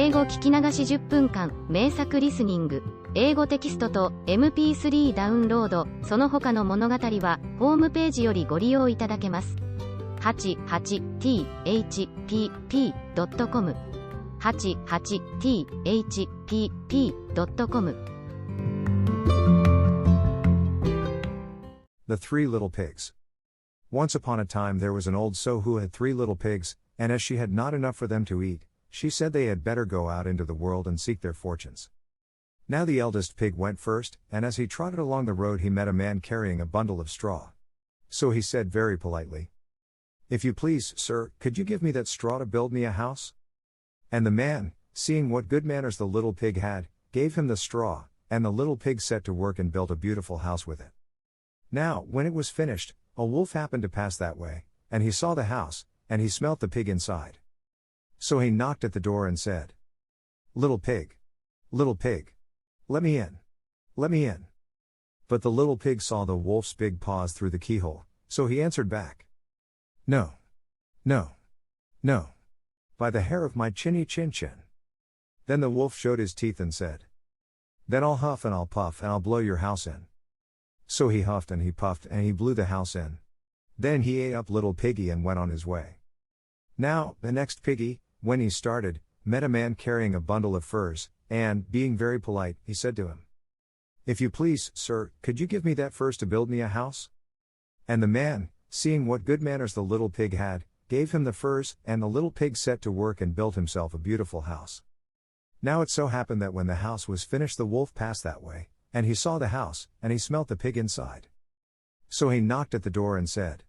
英語聞き流し10分間、名作リスニング、英語テキストと MP3 ダウンロード、その他の物語は、ホームページよりご利用いただけます。88thpp.com 88thpp.com The Three Little Pigs. Once upon a time there was an old sow who had 3 little pigs, and as she had not enough for them to eat, she said they had better go out into the world and seek their fortunes. Now the eldest pig went first, and as he trotted along the road he met a man carrying a bundle of straw. So he said very politely, "If you please, sir, could you give me that straw to build me a house?" And the man, seeing what good manners the little pig had, gave him the straw, and the little pig set to work and built a beautiful house with it. Now, when it was finished, a wolf happened to pass that way, and he saw the house, and he smelt the pig inside. So he knocked at the door and said, little pig, let me in, let me in." But the little pig saw the wolf's big paws through the keyhole, so he answered back, "No, no, no, by the hair of my chinny chin chin." Then the wolf showed his teeth and said, "Then I'll huff and I'll puff and I'll blow your house in." So he huffed and he puffed and he blew the house in. Then he ate up little piggy and went on his way. Now, the next piggy, when he started, met a man carrying a bundle of furs, and, being very polite, he said to him, "If you please, sir, could you give me that furs to build me a house?" And the man, seeing what good manners the little pig had, gave him the furs, and the little pig set to work and built himself a beautiful house. Now it so happened that when the house was finished the wolf passed that way, and he saw the house, and he smelt the pig inside. So he knocked at the door and said,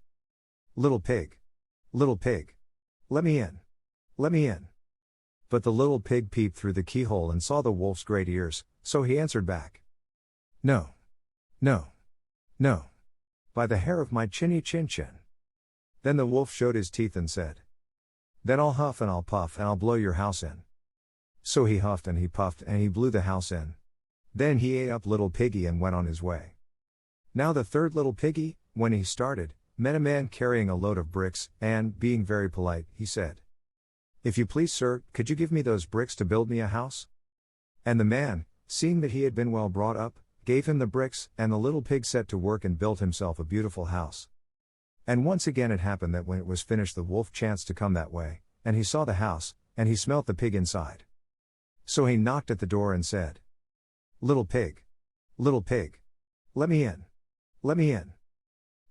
little pig, let me in, let me in." But the little pig peeped through the keyhole and saw the wolf's great ears, so he answered back, "No, no, no, by the hair of my chinny chin chin." Then the wolf showed his teeth and said, "Then I'll huff and I'll puff and I'll blow your house in." So he huffed and he puffed and he blew the house in. Then he ate up little piggy and went on his way. Now the third little piggy, when he started, met a man carrying a load of bricks, and, being very polite, he said, "If you please, sir, could you give me those bricks to build me a house?" And the man, seeing that he had been well brought up, gave him the bricks, and the little pig set to work and built himself a beautiful house. And once again it happened that when it was finished the wolf chanced to come that way, and he saw the house, and he smelt the pig inside. So he knocked at the door and said, little pig, let me in, let me in."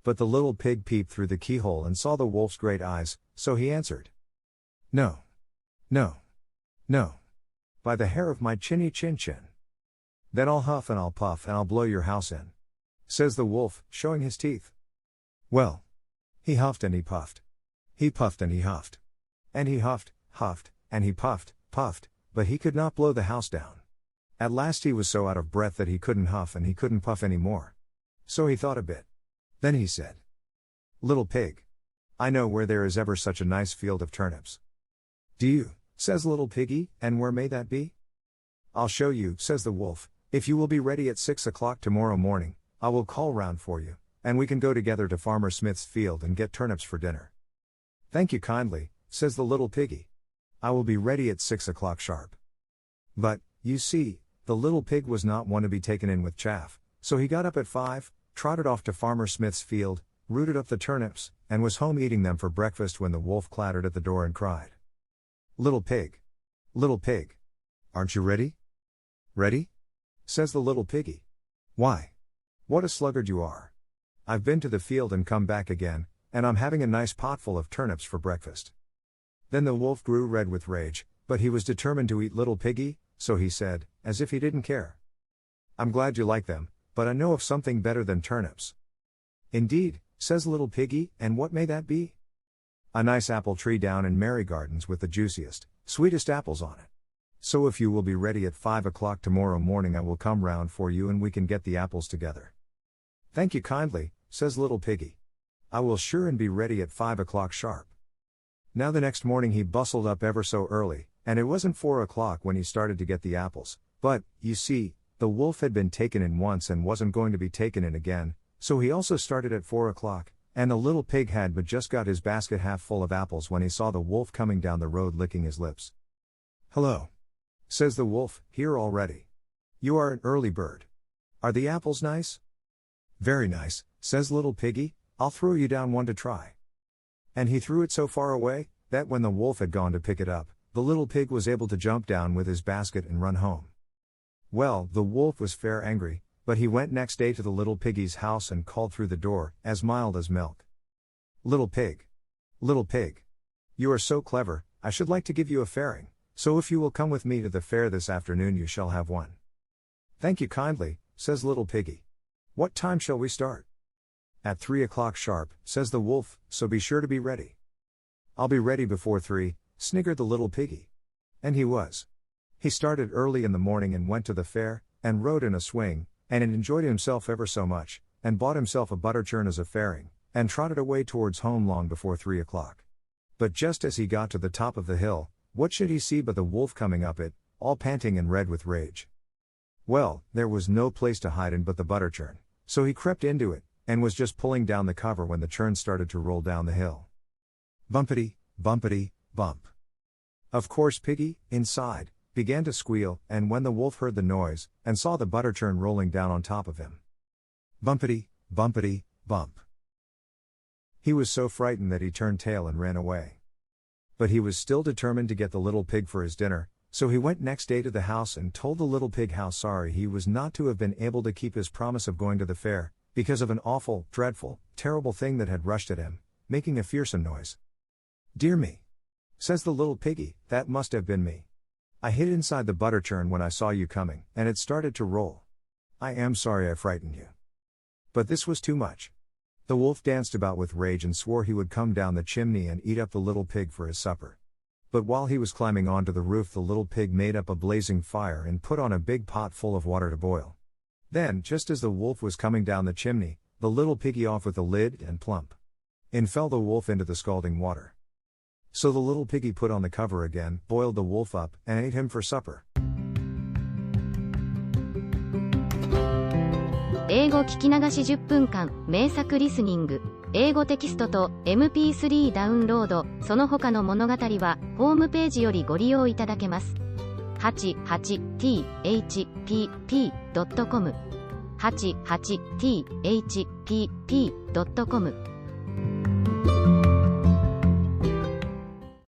But the little pig peeped through the keyhole and saw the wolf's great eyes, so he answered, "No, no, no, by the hair of my chinny chin chin." "Then I'll huff and I'll puff and I'll blow your house in," says the wolf, showing his teeth. Well, he huffed and he puffed. He puffed and he huffed. And he huffed, and he puffed, but he could not blow the house down. At last he was so out of breath that he couldn't huff and he couldn't puff any more. So he thought a bit. Then he said, "Little pig, I know where there is ever such a nice field of turnips." "Do you?" says little piggy, "and where may that be?" "I'll show you," says the wolf. "If you will be ready at 6 o'clock tomorrow morning, I will call round for you, and we can go together to Farmer Smith's field and get turnips for dinner." "Thank you kindly," says the little piggy. "I will be ready at 6 o'clock sharp." But, you see, the little pig was not one to be taken in with chaff, so he got up at 5, trotted off to Farmer Smith's field, rooted up the turnips, and was home eating them for breakfast when the wolf clattered at the door and cried, little pig, aren't you ready?" "Ready?" says the little piggy. "Why? What a sluggard you are. I've been to the field and come back again, and I'm having a nice potful of turnips for breakfast." Then the wolf grew red with rage, but he was determined to eat little piggy, so he said, as if he didn't care, "I'm glad you like them, but I know of something better than turnips." "Indeed," says little piggy, "and what may that be?" "A nice apple tree down in Mary Gardens with the juiciest, sweetest apples on it. So if you will be ready at 5 o'clock tomorrow morning I will come round for you and we can get the apples together." "Thank you kindly," says little piggy. "I will sure and be ready at 5 o'clock sharp." Now the next morning he bustled up ever so early, and it wasn't 4 o'clock when he started to get the apples, but, you see, the wolf had been taken in once and wasn't going to be taken in again, so he also started at 4 o'clock, and the little pig had but just got his basket half full of apples when he saw the wolf coming down the road licking his lips. "Hello," says the wolf, here already. You are an early bird. Are the apples nice? Very nice, says little piggy, I'll throw you down one to try. And he threw it so far away, that when the wolf had gone to pick it up, the little pig was able to jump down with his basket and run home. Well, the wolf was fair angry, but he went next day to the little piggy's house and called through the door, as mild as milk. Little pig. Little pig. You are so clever, I should like to give you a fairing, so if you will come with me to the fair this afternoon you shall have one. Thank you kindly, says little piggy. What time shall we start? At 3 o'clock sharp, says the wolf, so be sure to be ready. I'll be ready before 3, sniggered the little piggy. And he was. He started early in the morning and went to the fair, and rode in a swing, and enjoyed himself ever so much, and bought himself a butter churn as a fairing, and trotted away towards home long before 3 o'clock. But just as he got to the top of the hill, what should he see but the wolf coming up it, all panting and red with rage. Well, there was no place to hide in but the butter churn, so he crept into it, and was just pulling down the cover when the churn started to roll down the hill. Bumpity, bumpity, bump. Of course Piggy, inside, began to squeal, and when the wolf heard the noise, and saw the butter churn rolling down on top of him. Bumpity, bumpity, bump. He was so frightened that he turned tail and ran away. But he was still determined to get the little pig for his dinner, so he went next day to the house and told the little pig how sorry he was not to have been able to keep his promise of going to the fair, because of an awful, dreadful, terrible thing that had rushed at him, making a fearsome noise. Dear me, says the little piggy, that must have been me. I hid inside the butter churn when I saw you coming, and it started to roll. I am sorry I frightened you. But this was too much. The wolf danced about with rage and swore he would come down the chimney and eat up the little pig for his supper. But while he was climbing onto the roof, the little pig made up a blazing fire and put on a big pot full of water to boil. Then, just as the wolf was coming down the chimney, the little piggy off with the lid, and plump. In fell the wolf into the scalding water. So the little piggy put on the cover again, boiled the wolf up, and ate him for supper. 英語聞き流し10分間、名作リスニング。英語テキストと MP3 ダウンロード、その他の物語は、ホームページよりご利用いただけます。88thpp.com 88thpp.com